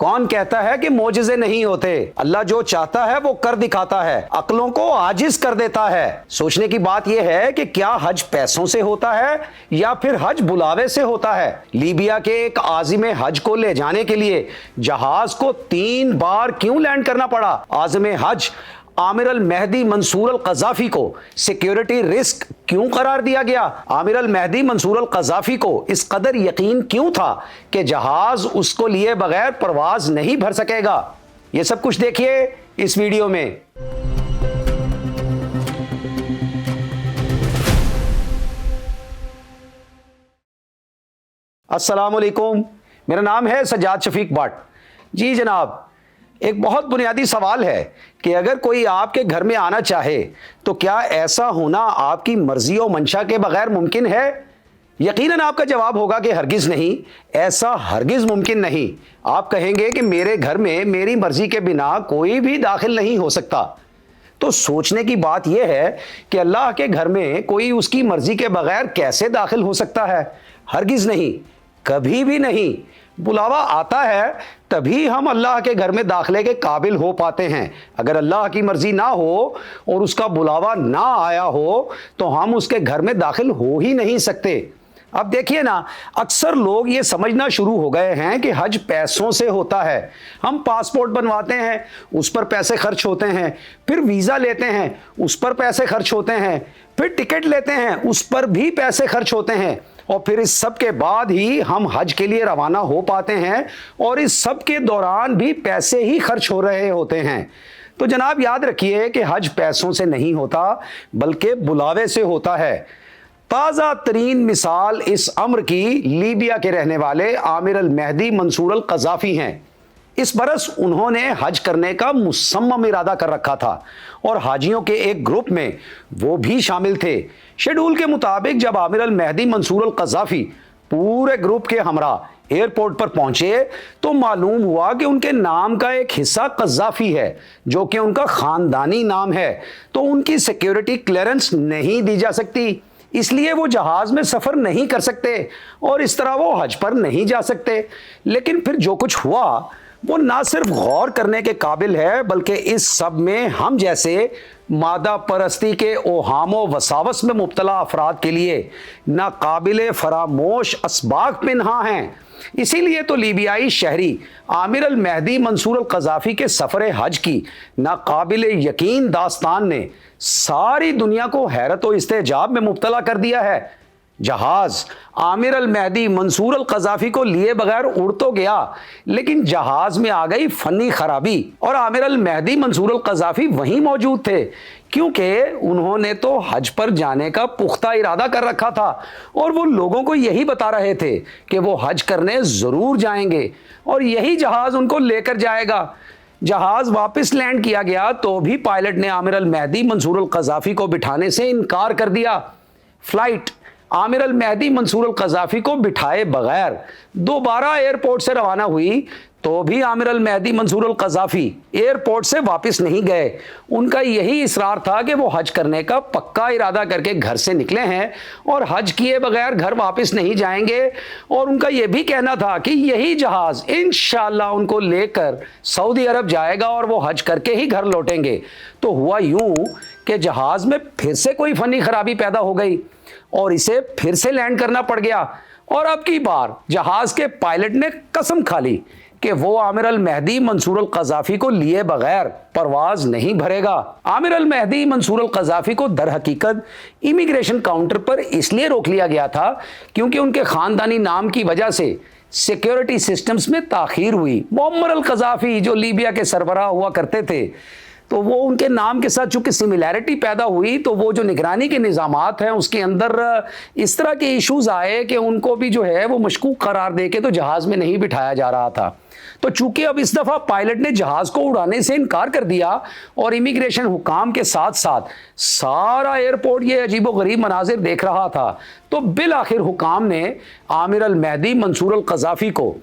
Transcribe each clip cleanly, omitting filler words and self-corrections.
کون کہتا ہے کہ معجزے نہیں ہوتے؟ اللہ جو چاہتا ہے وہ کر دکھاتا ہے، عقلوں کو عاجز کر دیتا ہے۔ سوچنے کی بات یہ ہے کہ کیا حج پیسوں سے ہوتا ہے یا پھر حج بلاوے سے ہوتا ہے؟ لیبیا کے ایک عازم حج کو لے جانے کے لیے جہاز کو 3 بار کیوں لینڈ کرنا پڑا؟ عازم حج عامر المہدی منصور القذافی کو سیکیورٹی رسک کیوں قرار دیا گیا؟ عامر المہدی منصور القذافی کو اس قدر یقین کیوں تھا کہ جہاز اس کو لیے بغیر پرواز نہیں بھر سکے گا؟ یہ سب کچھ دیکھیے اس ویڈیو میں۔ السلام علیکم، میرا نام ہے سجاد شفیق بٹ۔ جی جناب، ایک بہت بنیادی سوال ہے کہ اگر کوئی آپ کے گھر میں آنا چاہے تو کیا ایسا ہونا آپ کی مرضی و منشا کے بغیر ممکن ہے؟ یقیناً آپ کا جواب ہوگا کہ ہرگز نہیں، ایسا ہرگز ممکن نہیں۔ آپ کہیں گے کہ میرے گھر میں میری مرضی کے بنا کوئی بھی داخل نہیں ہو سکتا۔ تو سوچنے کی بات یہ ہے کہ اللہ کے گھر میں کوئی اس کی مرضی کے بغیر کیسے داخل ہو سکتا ہے؟ ہرگز نہیں، کبھی بھی نہیں۔ بلاوا آتا ہے تبھی ہم اللہ کے گھر میں داخلے کے قابل ہو پاتے ہیں۔ اگر اللہ کی مرضی نہ ہو اور اس کا بلاوا نہ آیا ہو تو ہم اس کے گھر میں داخل ہو ہی نہیں سکتے۔ اب دیکھیے نا، اکثر لوگ یہ سمجھنا شروع ہو گئے ہیں کہ حج پیسوں سے ہوتا ہے۔ ہم پاسپورٹ بنواتے ہیں، اس پر پیسے خرچ ہوتے ہیں، پھر ویزا لیتے ہیں، اس پر پیسے خرچ ہوتے ہیں، پھر ٹکٹ لیتے ہیں، اس پر بھی پیسے خرچ ہوتے ہیں، اور پھر اس سب کے بعد ہی ہم حج کے لیے روانہ ہو پاتے ہیں، اور اس سب کے دوران بھی پیسے ہی خرچ ہو رہے ہوتے ہیں۔ تو جناب یاد رکھیے کہ حج پیسوں سے نہیں ہوتا بلکہ بلاوے سے ہوتا ہے۔ تازہ ترین مثال اس امر کی لیبیا کے رہنے والے عامر المہدی منصور القذافی ہیں۔ اس برس انہوں نے حج کرنے کا مصمم ارادہ کر رکھا تھا اور حاجیوں کے ایک گروپ میں وہ بھی شامل تھے۔ شیڈول کے مطابق جب عامر المہدی منصور القذافی پورے گروپ کے ہمراہ ایئرپورٹ پر پہنچے تو معلوم ہوا کہ ان کے نام کا ایک حصہ قذافی ہے، جو کہ ان کا خاندانی نام ہے، تو ان کی سیکیورٹی کلیئرنس نہیں دی جا سکتی، اس لیے وہ جہاز میں سفر نہیں کر سکتے اور اس طرح وہ حج پر نہیں جا سکتے۔ لیکن پھر جو کچھ ہوا وہ نہ صرف غور کرنے کے قابل ہے بلکہ اس سب میں ہم جیسے مادہ پرستی کے اوہام و وساوس میں مبتلا افراد کے لیے ناقابل فراموش اسباق پنہاں ہیں۔ اسی لیے تو لیبیائی شہری عامر المہدی منصور القذافی کے سفر حج کی ناقابل یقین داستان نے ساری دنیا کو حیرت و استعجاب میں مبتلا کر دیا ہے۔ جہاز عامر المہدی منصور القذافی کو لیے بغیر اڑ تو گیا، لیکن جہاز میں آ گئی فنی خرابی اور عامر المہدی منصور القذافی وہیں موجود تھے، کیونکہ انہوں نے تو حج پر جانے کا پختہ ارادہ کر رکھا تھا اور وہ لوگوں کو یہی بتا رہے تھے کہ وہ حج کرنے ضرور جائیں گے اور یہی جہاز ان کو لے کر جائے گا۔ جہاز واپس لینڈ کیا گیا تو بھی پائلٹ نے عامر المہدی منصور القذافی کو بٹھانے سے انکار کر دیا۔ فلائٹ عامر المہدی منصور القذافی کو بٹھائے بغیر دوبارہ ایئرپورٹ سے روانہ ہوئی تو بھی عامر المہدی منصور القذافی ایئرپورٹ سے واپس نہیں گئے۔ ان کا یہی اصرار تھا کہ وہ حج کرنے کا پکا ارادہ کر کے گھر سے نکلے ہیں اور حج کیے بغیر گھر واپس نہیں جائیں گے، اور ان کا یہ بھی کہنا تھا کہ یہی جہاز انشاءاللہ ان کو لے کر سعودی عرب جائے گا اور وہ حج کر کے ہی گھر لوٹیں گے۔ تو ہوا یوں کہ جہاز میں پھر سے کوئی فنی خرابی پیدا ہو گئی اور اسے پھر سے لینڈ کرنا پڑ گیا، اور اب کی بار جہاز کے پائلٹ نے قسم کھا لی کہ وہ عامر المہدی منصور القذافی کو لیے بغیر پرواز نہیں بھرے گا۔ عامر المہدی منصور القذافی کو در حقیقت امیگریشن کاؤنٹر پر اس لیے روک لیا گیا تھا کیونکہ ان کے خاندانی نام کی وجہ سے سیکیورٹی سسٹمز میں تاخیر ہوئی۔ معمر القذافی جو لیبیا کے سربراہ ہوا کرتے تھے، تو وہ ان کے نام کے ساتھ چونکہ سملیرٹی پیدا ہوئی تو وہ جو نگرانی کے نظامات ہیں اس کے اندر اس طرح کے ایشوز آئے کہ ان کو بھی جو ہے وہ مشکوک قرار دے کے تو جہاز میں نہیں بٹھایا جا رہا تھا۔ تو چونکہ اب اس دفعہ پائلٹ نے جہاز کو اڑانے سے انکار کر دیا اور امیگریشن حکام کے ساتھ ساتھ سارا ایئرپورٹ یہ عجیب و غریب مناظر دیکھ رہا تھا، تو بالآخر حکام نے عامر المہدی منصور القذافی کو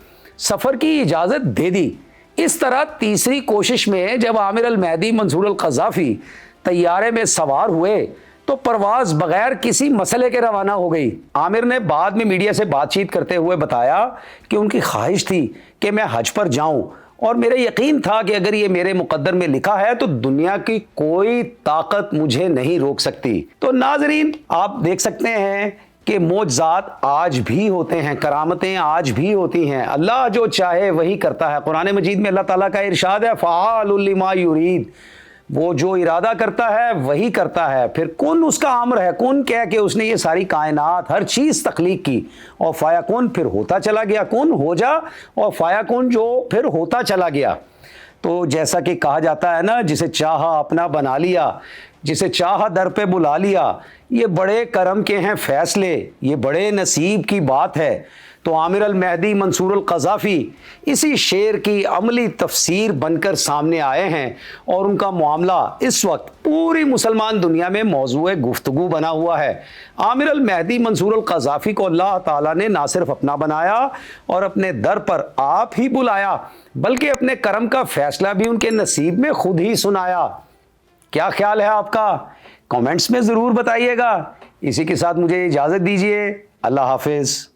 سفر کی اجازت دے دی۔ اس طرح تیسری کوشش میں جب عامر المہدی منصور القذافی طیارے میں سوار ہوئے تو پرواز بغیر کسی مسئلے کے روانہ ہو گئی۔ عامر نے بعد میں میڈیا سے بات چیت کرتے ہوئے بتایا کہ ان کی خواہش تھی کہ میں حج پر جاؤں اور میرا یقین تھا کہ اگر یہ میرے مقدر میں لکھا ہے تو دنیا کی کوئی طاقت مجھے نہیں روک سکتی۔ تو ناظرین، آپ دیکھ سکتے ہیں کہ معجزات آج بھی ہوتے ہیں، کرامتیں آج بھی ہوتی ہیں، اللہ جو چاہے وہی کرتا ہے۔ قرآن مجید میں اللہ تعالیٰ کا ارشاد ہے فعال لما یرید، وہ جو ارادہ کرتا ہے وہی کرتا ہے۔ پھر کون اس کا امر ہے، کون کہہ کہ اس نے یہ ساری کائنات ہر چیز تخلیق کی، اور فایا کون پھر ہوتا چلا گیا، کون ہو جا اور فایا کون جو پھر ہوتا چلا گیا۔ تو جیسا کہ کہا جاتا ہے نا، جسے چاہا اپنا بنا لیا، جسے چاہا در پہ بلا لیا، یہ بڑے کرم کے ہیں فیصلے، یہ بڑے نصیب کی بات ہے۔ تو عامر المہدی منصور القذافی اسی شعر کی عملی تفسیر بن کر سامنے آئے ہیں، اور ان کا معاملہ اس وقت پوری مسلمان دنیا میں موضوع گفتگو بنا ہوا ہے۔ عامر المہدی منصور القذافی کو اللہ تعالیٰ نے نہ صرف اپنا بنایا اور اپنے در پر آپ ہی بلایا، بلکہ اپنے کرم کا فیصلہ بھی ان کے نصیب میں خود ہی سنایا۔ کیا خیال ہے آپ کا؟ کامنٹس میں ضرور بتائیے گا۔ اسی کے ساتھ مجھے اجازت دیجیے، اللہ حافظ۔